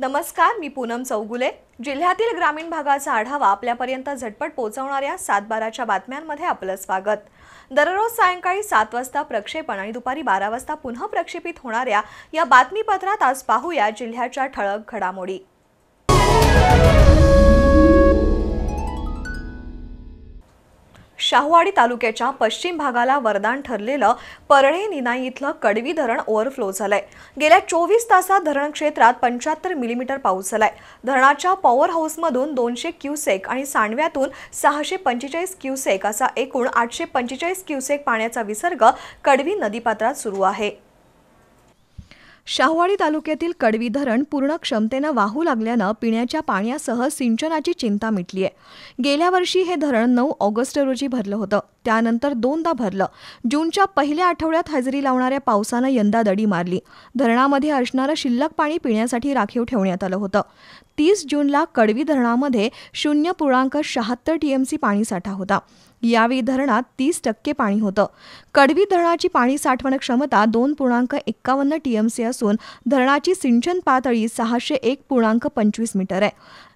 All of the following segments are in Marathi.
नमस्कार, मी पूनम चौगुले। जिल्ह्यातील ग्रामीण भागाचा आढावा आपल्यापर्यंत झटपट पोहोचवणाऱ्या 7/12च्या बातम्यांमध्ये आपलं स्वागत। दररोज सायंकाळी 7 वाजता प्रक्षेपण आणि दुपारी 12 वाजता पुन्हा प्रक्षेपित होणाऱ्या या बातमीपत्रात आज पाहूया जिल्ह्याच्या ठळक घडामोडी। शाहूवाडी तालुक्याच्या पश्चिम भागाला वरदान ठरलेलं परळे निनाई इथलं कडवी धरण ओव्हरफ्लो झालंय। गेल्या 24 तासात धरण क्षेत्रात 75 मिलीमीटर पाऊस झालाय। धरणाच्या पॉवर हाऊसमधून 200 क्युसेक आणि सांडव्यातून 645 क्युसेक असा एकूण 845 क्युसेक पाण्याचा विसर्ग कडवी नदीपात्रात सुरू आहे। शाहूवाडी तालुक्यातील कडवी धरण पूर्ण क्षमतेने वाहू लागल्याने पिण्याच्या पाण्यासह सिंचनाची चिंता मिटली आहे। गेल्या वर्षी हे धरण 9 ऑगस्ट रोजी भरलं होतं, त्यानंतर दोनदा भरलं। जूनच्या पहिल्या आठवड्यात हजेरी लावणाऱ्या पावसाने यंदा दडी मारली। धरणामध्ये असणारं शिल्लक पाणी पिण्यासाठी राखीव ठेवण्यात आलं होतं। 30 जूनला कडवी धरणामध्ये 0.76 टीएमसी पाणीसाठा होता। यावेळी धरणात 30% पाणी होतं। कडवी धरणाची पाणी साठवण क्षमता 2.51 टीएमसी असून धरणाची सिंचन पातळी 601.25 मीटर आहे।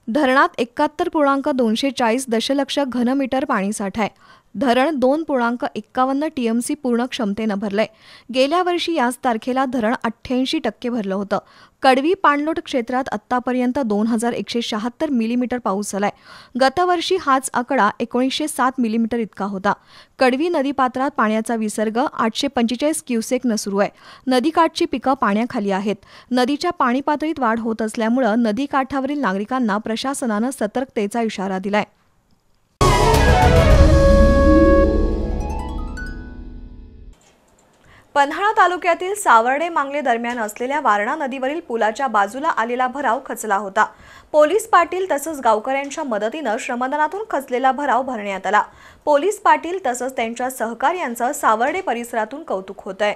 धरणात 71.240 दशलक्ष घनमीटर पाणीसाठा आहे। धरण 2.51 टीएमसी पूर्ण क्षमतेने भरलंय। गेल्या वर्षी याच तारखेला धरण 88% भरलं होतं। कडवी पाणलोट क्षेत्रात आतापर्यंत 2176 मिलीमीटर पाऊस झालाय। गतवर्षी हाच आकडा 1907 मिलीमीटर इतका होता। कडवी नदीपात्रात पाण्याचा विसर्ग 845 क्युसेकने सुरू आहे। नदीकाठची पिकं पाण्याखाली आहेत। नदीच्या पाणी पातळीत वाढ होत असल्यामुळे नदीकाठावरील नागरिकांना प्रशासनाने सतर्कतेचा इशारा दिलाय। पन्हाळा तालुक्यातील सावर्डे मांगले दरम्यान असलेल्या वारणा नदीवरील पुलाच्या बाजूला आलेला भराव खचला होता। पोलीस पाटील तसंच गावकऱ्यांच्या मदतीने श्रमदानातून खचलेला भराव भरण्यात आला। पोलीस पाटील तसंच त्यांच्या सहकार्यांचं सावर्डे परिसरातून कौतुक होतंय।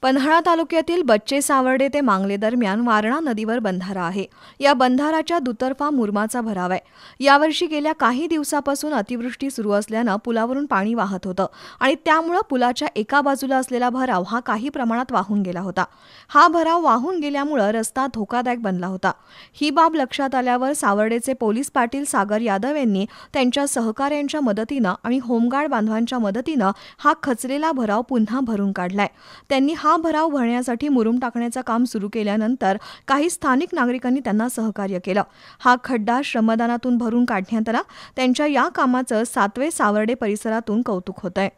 पन्हाळा तालुक्यातील बच्चे सावर्डे ते मांगले दरम्यान वारणा नदीवर बंधारा आहे। या बंधाराच्या दुतर्फा मुरमाचा भराव आहे। यावर्षी गेल्या काही दिवसापासून अतिवृष्टी सुरू असल्याने पुलावरून पाणी वाहत होतं आणि त्यामुळे पुलाच्या एका बाजूला असलेला भराव हा काही प्रमाणात वाहून गेला होता। हा भराव वाहून गेल्यामुळे रस्ता धोकादायक बनला होता। ही बाब लक्षात आल्यावर सावर्डेचे पोलीस पाटील सागर यादव यांनी त्यांच्या सहकार्यांच्या मदतीने आणि होमगार्ड बांधवांच्या मदतीने हा खचलेला भराव पुन्हा भरून काढलाय। त्यांनी हा भराव भरण्यासाठी मुरुम टाकण्याचं काम सुरू केल्यानंतर काही स्थानिक नागरिकांनी त्यांना सहकार्य केलं। हा खड्डा श्रमदानातून भरून काढण्यात आला। त्यांच्या या कामाचं सातवे सावर्डे परिसरातून कौतुक होतंय।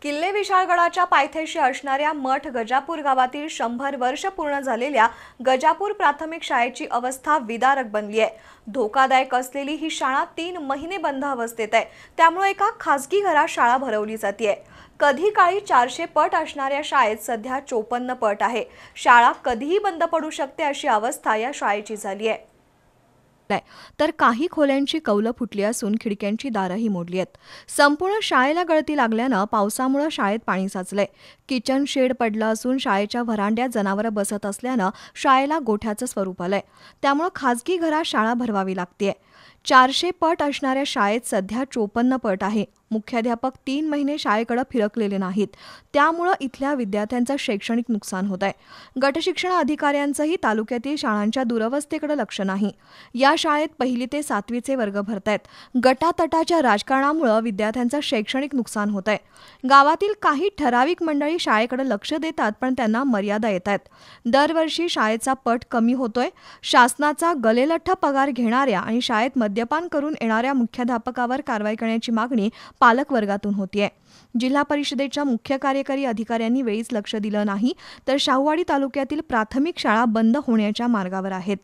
किल्ले विशाळगडाच्या पायथ्याशी असणाऱ्या मठ गजापूर गावातील 100 वर्ष पूर्ण झालेल्या गजापूर प्राथमिक शाळेची अवस्था विदारक बनली आहे। धोकादायक असलेली ही शाळा 3 महिने बंद अवस्थेत आहे। त्यामुळे एका खासगी घरात शाळा भरवली जाते। कधी काळी 400 पट असणाऱ्या शाळेत सध्या 54 पट आहे। शाळा कधीही बंद पडू शकते अशी अवस्था या शाळेची झाली आहे। तर काही खोल्यांची कौलं फुटली असून खिडक्यांची दारही मोडली आहेत। संपूर्ण शाळेला गळती लागल्याने पावसामुळे शाळेत पाणी साचलंय। किचन शेड पडलं असून शाळेच्या व्हरांड्यात जनावरं बसत असल्याने शाळेला गोठ्याचं स्वरूप आलंय। त्यामुळे खासगी घरात शाळा भरवावी लागतेय। 400 पट असणाऱ्या शाळेत सध्या 54 पट आहे। मुख्याध्यापक 3 महिने शाळेकडे फिरकलेले नाहीत। त्यामुळे इथल्या विद्यार्थ्यांचं शैक्षणिक नुकसान होत आहे। गटशिक्षण अधिकाऱ्यांचंही तालुक्यातील शाळांच्या दुरवस्थेकडे लक्ष नाही। या शाळेत 1ली ते 7वीचे वर्ग भरतायत। गटातटाच्या राजकारणामुळे विद्यार्थ्यांचं शैक्षणिक नुकसान होत आहे। गावातील काही ठराविक मंडळी शाळेकडे लक्ष देतात, पण त्यांना मर्यादा येतात। दरवर्षी शाळेचा पट कमी होतोय। शासनाचा गलेलठ्ठ पगार घेणाऱ्या आणि शाळेत मद्यपान करून येणाऱ्या मुख्याध्यापकावर कारवाई करण्याची मागणी पालक वर्गातून होतीये। जिल्हा परिषदेच्या मुख्य कार्यकारी अधिकाऱ्यांनी वेळीच लक्ष दिलं नाही तर शाहूवाडी तालुक्यातील प्राथमिक शाळा बंद होण्याच्या मार्गावर आहेत।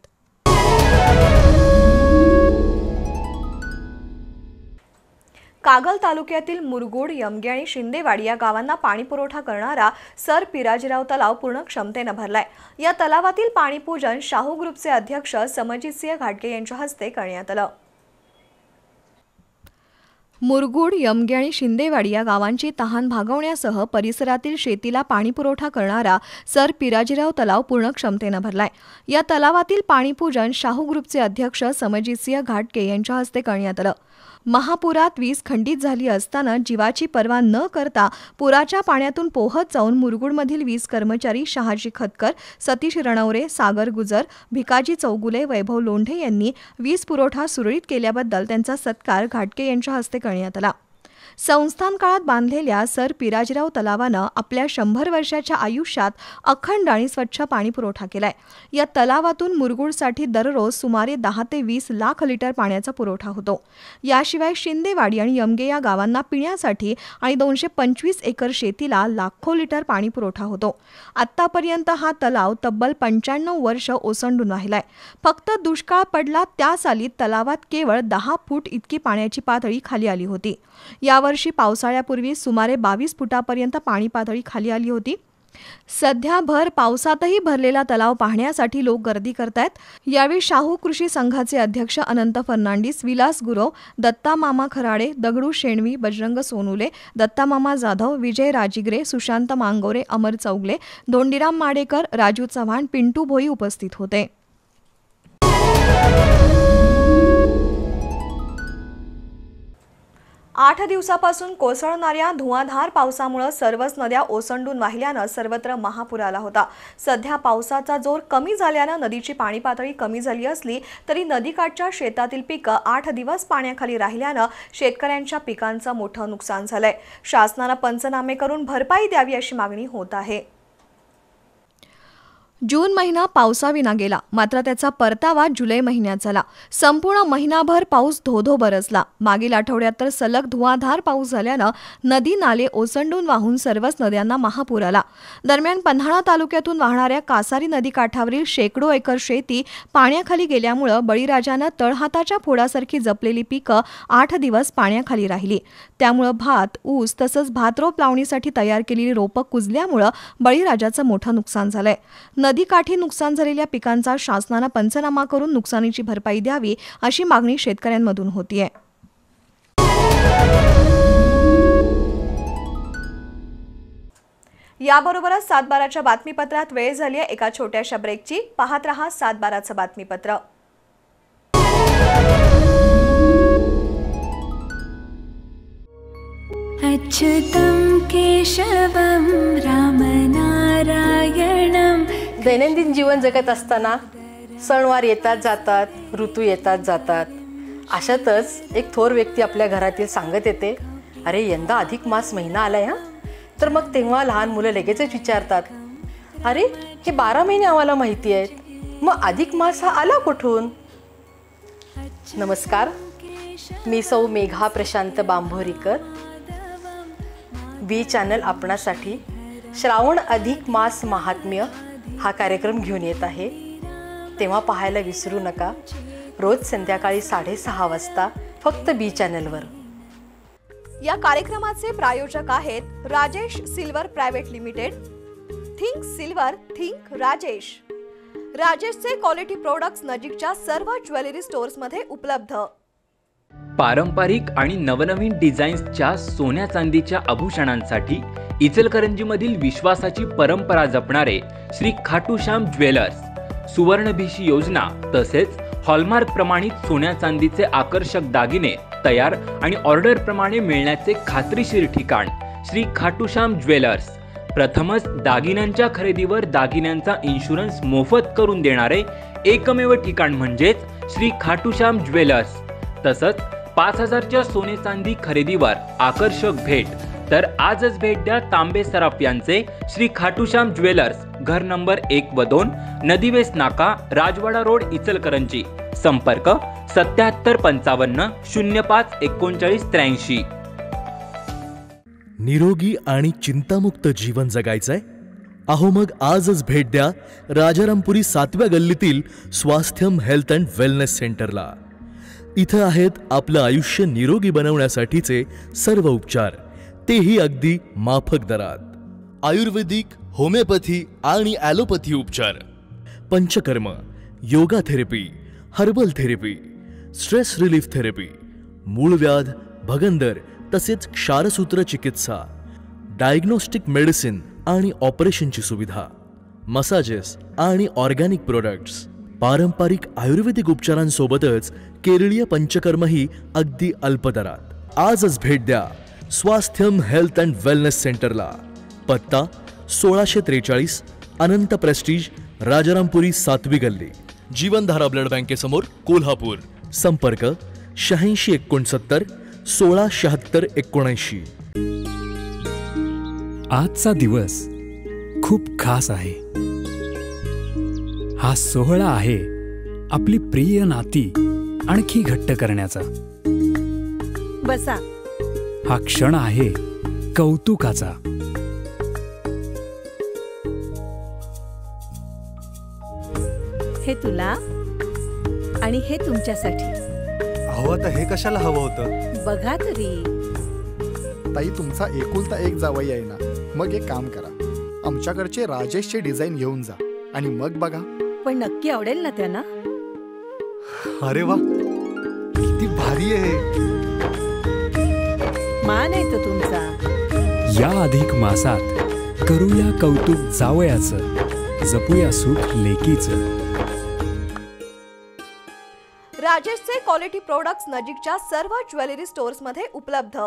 कागल तालुक्यातील मुरगुड, यमगे आणि शिंदेवाडी या गावांना पाणी पुरवठा करणारा सर पिराजीराव तलाव पूर्ण क्षमतेने भरलाय। या तलावातील पाणीपूजन शाहू ग्रुपचे अध्यक्ष समजितसिंह घाटगे यांच्या हस्ते करण्यात आलं। मुरगुड, यमगे आणि शिंदेवाडी या गावांची तहान भागवण्यासह परिसरातील शेतीला पाणीपुरवठा करणारा सर पिराजीराव तलाव पूर्ण क्षमतेनं भरलाय। या तलावातील पाणीपूजन शाहू ग्रुपचे अध्यक्ष समजितसिंह घाटगे यांच्या हस्ते करण्यात आलं। महापुरात वीज खंडित झाली असताना जीवाची पर्वा न करता पुराच्या पाण्यातून पोहत जाऊन मुरगुडमधील वीज कर्मचारी शहाजी खतकर, सतीश रणवरे, सागर गुजर, भिकाजी चौगुले, वैभव लोंढे यांनी वीज पुरवठा सुरळीत केल्याबद्दल त्यांचा सत्कार घाटगे यांच्या हस्ते करण्यात आला। संस्थान काळात बांधलेल्या सर पिराजीराव तलावानं आपल्या 100 वर्षाच्या आयुष्यात अखंड आणि स्वच्छ पाणीपुरवठा केलाय। या तलावातून मुरगुडसाठी दररोज सुमारे 10 ते 20 लाख लिटर पाण्याचा पुरवठा होतो। याशिवाय शिंदेवाडी आणि यमगे या गावांना पिण्यासाठी आणि 225 एकर शेतीला लाखो लिटर पाणी पुरवठा होतो। आतापर्यंत हा तलाव तब्बल 95 वर्ष ओसंडून राहिलाय। फक्त दुष्काळ पडला त्या साली तलावात केवळ 10 फूट इतकी पाण्याची पातळी खाली आली होती। यावर्षी पावसाळ्यापूर्वी सुमारे 22 फुटापर्यंत पाणी पातळी खाली आली होती। सध्या भर पावसातही भरलेला तलाव पाहण्यासाठी लोक गर्दी करतायत। यावेळी शाहू कृषी संघाचे अध्यक्ष अनंत फर्नांडिस, विलास गुरव, दत्ता मामा खराडे, दगडू शेणवी, बजरंग सोनुले, दत्ता मामा जाधव, विजय राजिगरे, सुशांत मांगोरे, अमर चौगले, धोंडीराम माडेकर, राजू चव्हाण, पिंटू भोई उपस्थित होते। 8 दिवसापासून कोसळणाऱ्या धुवांधार पावसामुळे सर्वच नद्या ओसंडून वाहिल्यानं सर्वत्र महापूर आला होता। सध्या पावसाचा जोर कमी झाल्यानं नदीची पाणी पातळी कमी झाली असली तरी नदीकाठच्या शेतातील पिकं 8 दिवस पाण्याखाली राहिल्यानं शेतकऱ्यांच्या पिकांचं मोठं नुकसान झालंय। शासनानं पंचनामे करून भरपाई द्यावी अशी मागणी होत आहे। जून महिना पावसाविना गेला, मात्र त्याचा परतावा जुलै महिन्यात झाला। संपूर्ण महिनाभर पाऊस धोधो बरसला। मागील आठवड्यात तर सलग धुवांधार पाऊस झाल्यानं नदी नाले ओसंडून वाहून सर्वच नद्यांना महापूर आला। दरम्यान पन्हाळा तालुक्यातून वाहणाऱ्या कासारी नदीकाठावरील शेकडो एकर शेती पाण्याखाली गेल्यामुळे बळीराजानं तळहाताच्या फोडासारखी जपलेली पिकं 8 दिवस पाण्याखाली राहिली। त्यामुळे भात, ऊस तसंच भातरोप लावणीसाठी तयार केलेली रोपं कुजल्यामुळे बळीराजाचं मोठं नुकसान झालंय। नदीकाठी नुकसान झालेल्या पिकांचा शासनानं पंचनामा करून नुकसानीची भरपाई द्यावी अशी मागणी शेतकऱ्यांमधून होतीये। याबरोबरच 7/12च्या बातमीपत्रात वेळ झाली आहे एका छोट्याशा ब्रेकची। पाहत रहा 7/12चं बातमीपत्र। अच्युतं केशवं रामनारायणं। दैनंदिन जीवन जगत असताना सणवार येतात जातात, ऋतू येतात जातात। अशातच एक थोर व्यक्ती आपल्या घरातील सांगत येते, अरे यंदा अधिक मास महिना आलाय हा। तर मग तेव्हा लहान मुलं लगेचच विचारतात, अरे हे 12 महिने आम्हाला माहिती आहेत, मग अधिक मास हा आला कुठून? नमस्कार, मी सौ मेघा प्रशांत बांभोरीकर। बी चॅनल आपणासाठी श्रावण अधिक मास महात्म्य हा कार्यक्रम घेऊन येत आहे। तेव्हा पाहायला विसरू नका, रोज संध्याकाळी 6:30 वाजता फक्त बी चॅनलवर। या कार्यक्रमाचे प्रायोजक आहेत Rajesh silver private limited. Think silver, think Rajesh. राजेशचे क्वालिटी प्रोडक्ट्स नजीकच्या सर्व ज्वेलरी स्टोअर्समध्ये उपलब्ध। पारंपरिक आणि नवनवीन डिझाईन्सच्या सोन्या चांदीच्या आभूषणांसाठी इचलकरंजीमधील विश्वासाची परंपरा जपणारे श्री खाटूश्याम ज्वेलर्स, सुवर्णभिषी योजना तसेच हॉलमार्क प्रमाणित सोन्या चांदीचे आकर्षक दागिने तयार आणि ऑर्डर प्रमाणे मिळण्याचे खात्रीशीर ठिकाण श्री खाटूश्याम ज्वेलर्स। प्रथमच दागिन्यांच्या खरेदीवर दागिन्यांचा इन्शुरन्स मोफत करून देणारे एकमेव ठिकाण म्हणजेच श्री खाटूश्याम ज्वेलर्स। तसंच 5000च्या सोने चांदी खरेदीवर आकर्षक भेट। तर आजच भेट द्या तांबे सराफ यांचे श्री खाटूश्याम ज्वेलर्स, घर नंबर 1 व 2, नदीवेस नाका, राजवाडा रोड, इचलकरंजी। संपर्क 7755 05 39 83। निरोगी आणि चिंतामुक्त जीवन जगायचंय? अहो मग आजच भेट द्या राजारामपुरी 7व्या गल्लीतील स्वास्थ्यम हेल्थ अँड वेलनेस सेंटरला। इथं आहेत आपलं आयुष्य निरोगी बनवण्यासाठीचे सर्व उपचार, तेही अगदी माफक दरात। आयुर्वेदिक, होमिओपॅथी आणि ॲलोपॅथी उपचार, panchakarma, yoga therapy, herbal therapy, stress relief therapy, मूळव्याध, भगंदर तसेच क्षारसूत्र चिकित्सा, डायग्नोस्टिक मेडिसिन आणि ऑपरेशनची सुविधा, मसाजेस आणि ऑर्गॅनिक प्रोडक्ट्स, पारंपरिक आयुर्वेदिक उपचारांसोबतच केरळीय पंचकर्मही अगदी अल्प दरात। आजच भेट द्या स्वास्थ्यम हेल्थ अँड वेलनेस सेंटरला। पत्ता 1643 अनंत प्रेस्टीज, राजारामपुरी 7वी गल्ली, जीवनधारा ब्लड बँकेसमोर, कोल्हापूर। संपर्क 8669 1676 79। आजचा दिवस खूप खास आहे। हा सोहळा आहे आपली प्रिय नाती आणखी घट्ट करण्याचा। बसा। हा क्षण आहे कौतुकाचा। हे तुला आणि हे तुमच्यासाठी। अहो आता हे कशाला हवं होतं? बघा तरी। ताई तुमचा एकुलता एक जावई आहे ना, मग एक काम करा, आमच्याकडचे राजेशचे डिझाईन घेऊन जा आणि मग बघा। पण नक्की आवडेल ना त्यांना? अरे वा, किती भारी आहे। मान आहे तो तुमचा। या अधिक मासात करूया कौतुक जावयाचं, जपूया सुख लेकीचं। राजेशचे क्वालिटी प्रोडक्ट्स नजीकच्या सर्व ज्वेलरी स्टोअर्समध्ये उपलब्ध।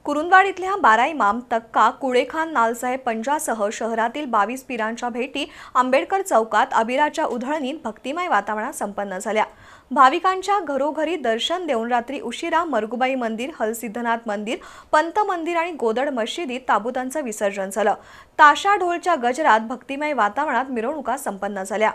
कुरुंदवाड इथल्या बारा इमाम तक्का कुळेखान नालसाहेब पंजासह शहरातील 22 पीरांच्या भेटी आंबेडकर चौकात अबिराच्या उधळणीत भक्तिमय वातावरणात संपन्न झाल्या। भाविकांच्या घरोघरी दर्शन देऊन रात्री उशिरा मरगुबाई मंदिर, हलसिद्धनाथ मंदिर, पंत मंदिर आणि गोदड मशिदीत ताबुतांचं विसर्जन झालं। ताशा ढोलच्या गजरात भक्तिमय वातावरणात मिरवणुका संपन्न झाल्या।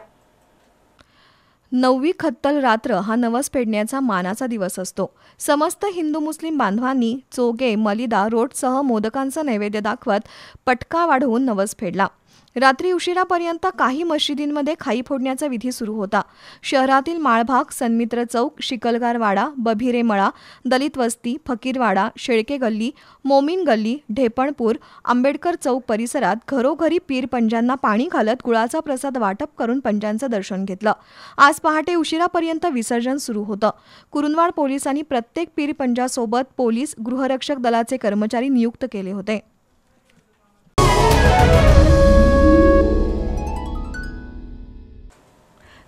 9वी खत्तल रात्र हा नवस फेडण्याचा मानाचा दिवस असतो। समस्त हिंदू मुस्लिम बांधवांनी चोगे, मलिदा, रोटसह मोदकांचा नैवेद्य दाखवत पटका वाढवून नवस फेडला। रात्री उशिरापर्यंत काही मशिदींमध्ये खाई फोडण्याचा विधी सुरू होता। शहरातील माळभाग, सन्मित्र चौक, शिकलगारवाडा, बभिरे मळा, दलित वस्ती, फकीरवाडा, शेळके गल्ली, मोमीन गल्ली, ढेपणपूर, आंबेडकर चौक परिसरात घरोघरी पीर पंजांना पाणी घालत गुळाचा प्रसाद वाटप करून पंजांचं दर्शन घेतलं। आज पहाटे उशिरापर्यंत विसर्जन सुरू होतं। कुरुंदवाड पोलिसांनी प्रत्येक पीर पंजासोबत पोलीस, गृहरक्षक दलाचे कर्मचारी नियुक्त केले होते।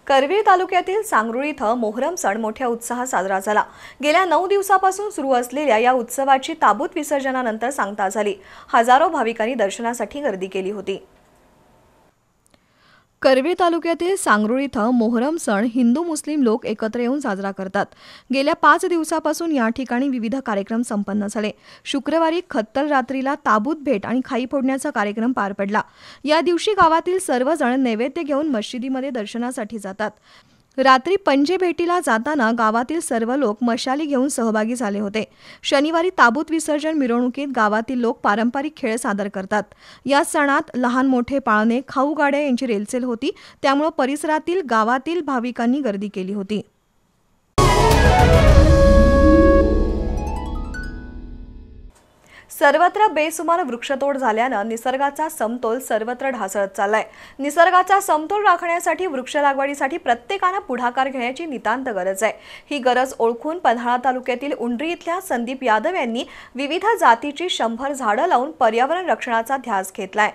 करवीर तालुक्यातील सांगरुळ इथं मोहरम सण मोठ्या उत्साहात साजरा झाला। गेल्या 9 दिवसापासून सुरू असलेल्या या उत्सवाची ताबूत विसर्जनानंतर सांगता झाली। हजारो भाविकांनी दर्शनासाठी गर्दी केली होती। करवीर तालुक्यातील सांगरुळ इथं मोहरम सण हिंदू मुस्लिम लोक एकत्र येऊन साजरा करतात। गेल्या 5 दिवसापासून या ठिकाणी विविध कार्यक्रम संपन्न झाले। शुक्रवारी खत्तल रात्रीला ताबूत भेट आणि खाई फोडण्याचा कार्यक्रम पार पडला। या दिवशी गावातील सर्वजण नैवेद्य घेऊन मशिदीमध्ये दर्शनासाठी जातात। रात्री पंजे भेटीला जाताना गावातील सर्व लोक मशाली घेऊन सहभागी झाले होते। शनिवारी ताबूत विसर्जन मिरवणुकीत गावातील लोक पारंपरिक खेळ सादर करतात। या सणात लहान मोठे पाळणे, खाऊ गाड्या यांची रेलचेल होती, त्यामुळे परिसरातील गावातील भाविकांनी गर्दी केली होती। सर्वत्र बेसुमार वृक्षतोड झाल्यानं निसर्गाचा समतोल सर्वत्र ढासळत चाललाय। निसर्गाचा समतोल राखण्यासाठी वृक्ष लागवडीसाठी प्रत्येकाने पुढाकार घेण्याची नितांत गरज आहे। ही गरज ओळखून पन्हाळा तालुक्यातील उंडरी इथल्या संदीप यादव यांनी विविध जातीची 100 झाडं लावून पर्यावरण रक्षणाचा ध्यास घेतलाय।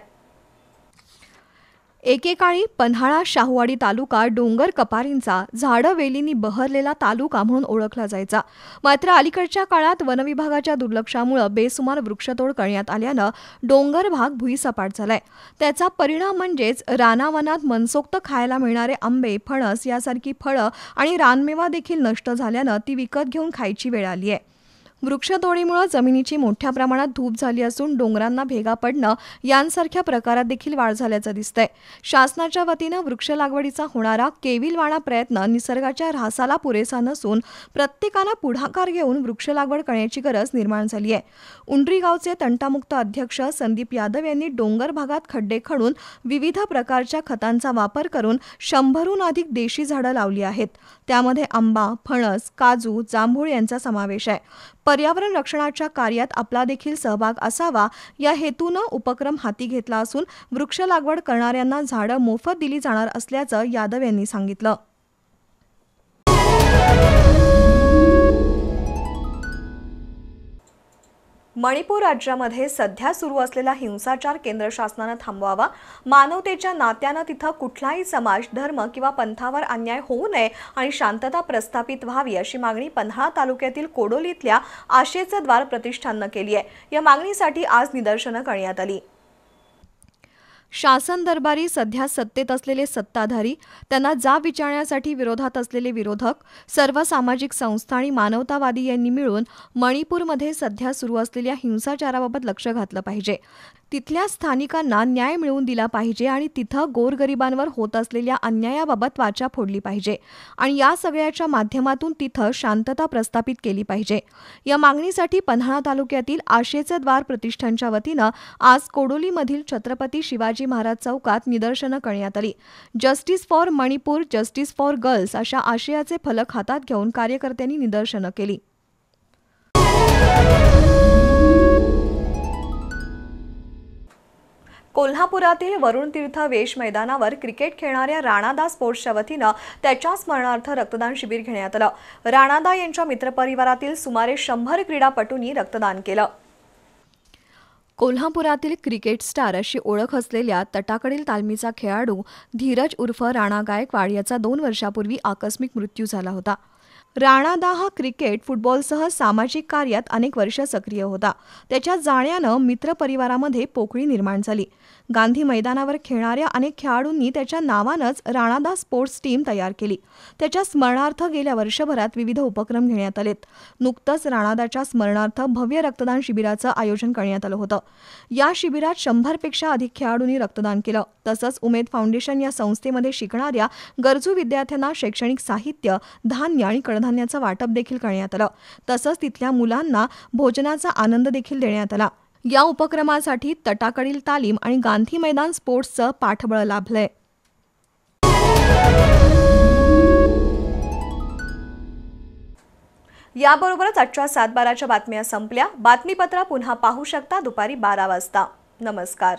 एकेकाळी पन्हाळा शाहूवाडी तालुका डोंगर कपारींचा, झाडं वेलींनी बहरलेला तालुका म्हणून ओळखला जायचा। मात्र अलीकडच्या काळात वनविभागाच्या दुर्लक्षामुळे बेसुमार वृक्षतोड करण्यात आल्यानं डोंगर भाग भुईसपाट झालाय। त्याचा परिणाम म्हणजेच रानावनात मनसोक्त खायला मिळणारे आंबे, फणस यासारखी फळं आणि रानमेवा देखील नष्ट झाल्यानं ती विकत घेऊन खायची वेळ आली आहे। वृक्षतोडीमुळे जमिनीची मोठ्या प्रमाणात धूप झाली असून डोंगरांना भेगा पडणं यांसारख्या प्रकारात देखील वाढ झाल्याचं दिसतंय। शासनाच्या वतीनं वृक्ष लागवडीचा होणारा केविलवाणा प्रयत्न निसर्गाच्या ऱ्हासाला पुरेसा नसून प्रत्येकानं पुढाकार घेऊन वृक्ष लागवड करण्याची गरज निर्माण झाली आहे। उंडरी गावचे तंटामुक्त अध्यक्ष संदीप यादव यांनी डोंगर भागात खड्डे खणून विविध प्रकारच्या खतांचा वापर करून 100हून अधिक देशी झाडं लावली आहेत। त्यामध्ये आंबा, फणस, काजू, जांभूळ यांचा समावेश आहे। पर्यावरण रक्षणाच्या कार्यात आपला देखील सहभाग असावा या हेतूनं उपक्रम हाती घेतला असून वृक्ष लागवड करणाऱ्यांना झाडं मोफत दिली जाणार असल्याचं यादव यांनी सांगितलं। मणिपूर राज्यामध्ये सध्या सुरू असलेला हिंसाचार केंद्र शासनानं थांबवावा. मानवतेच्या नात्यानं तिथं कुठलाही समाज, धर्म किंवा पंथावर अन्याय होऊ नये आणि शांतता प्रस्थापित व्हावी अशी मागणी पन्हाळा तालुक्यातील कोडोलीतल्या आशेचं द्वार प्रतिष्ठाननं केली आहे. या मागणीसाठी आज निदर्शनं करण्यात आली. शासन दरबारी सध्या सत्तेत असलेले सत्ताधारी, त्यांना जाब विचारण्यासाठी विरोधात असलेले विरोधक, सर्व सामाजिक संस्था आणि मानवतावादी यांनी मिळून मणिपूरमध्ये सध्या सुरू असलेल्या हिंसाचाराबाबत लक्ष घातलं पाहिजे. तिथल्या स्थानिकांना न्याय मिळवून दिला पाहिजे आणि तिथं गोरगरिबांवर होत असलेल्या अन्यायाबाबत वाचा फोडली पाहिजे आणि या सगळ्याच्या माध्यमातून तिथं शांतता प्रस्थापित केली पाहिजे. या मागणीसाठी पन्हाळा तालुक्यातील आशेचं द्वार प्रतिष्ठानच्या वतीनं आज कोडोलीमधील छत्रपती शिवाजी महाराज चौकात निदर्शनं करण्यात आली. Justice for Manipur, justice for girls अशा आशयाचे फलक हातात घेऊन कार्यकर्त्यांनी निदर्शनं केली. कोल्हापुरातील वरुण तीर्थ वेश मैदानावर क्रिकेट खेळणाऱ्या राणादा स्पोर्ट्सच्या वतीनं त्याच्या स्मरणार्थ रक्तदान शिबिर घेण्यात आलं. राणादा यांच्या मित्रपरिवारातील सुमारे 100 क्रीडापटूंनी रक्तदान केलं. कोल्हापुरातील क्रिकेट स्टार अशी ओळख असलेल्या तटाकडील तालमीचा खेळाडू धीरज उर्फ राणा गायकवाड याचा 2 वर्षापूर्वी आकस्मिक मृत्यू झाला होता. राणादा हा क्रिकेट, फुटबॉलसह सामाजिक कार्यात अनेक वर्ष सक्रिय होता. त्याच्या जाण्यानं मित्रपरिवारामध्ये पोकळी निर्माण झाली. गांधी मैदानावर खेळणाऱ्या अनेक खेळाडूंनी त्याच्या नावानंच राणादा स्पोर्ट्स टीम तयार केली. त्याच्या स्मरणार्थ गेल्या वर्षभरात विविध उपक्रम घेण्यात आलेत. नुकतंच राणादाच्या स्मरणार्थ भव्य रक्तदान शिबिराचं आयोजन करण्यात आलं होतं. या शिबिरात 100पेक्षा अधिक खेळाडूंनी रक्तदान केलं. तसंच उमेद फाउंडेशन या संस्थेमध्ये शिकणाऱ्या गरजू विद्यार्थ्यांना शैक्षणिक साहित्य, धान्य आणि कडधान्याचं वाटप देखील करण्यात आलं. तसंच तिथल्या मुलांना भोजनाचा आनंद देखील देण्यात आला. या उपक्रमासाठी तटाकडील तालीम आणि गांधी मैदान स्पोर्ट्सचं पाठबळ लाभलंय. याबरोबरच आजच्या 7:12च्या बातम्या संपल्या. बातमीपत्र पुन्हा पाहू शकता दुपारी 12 वाजता. नमस्कार.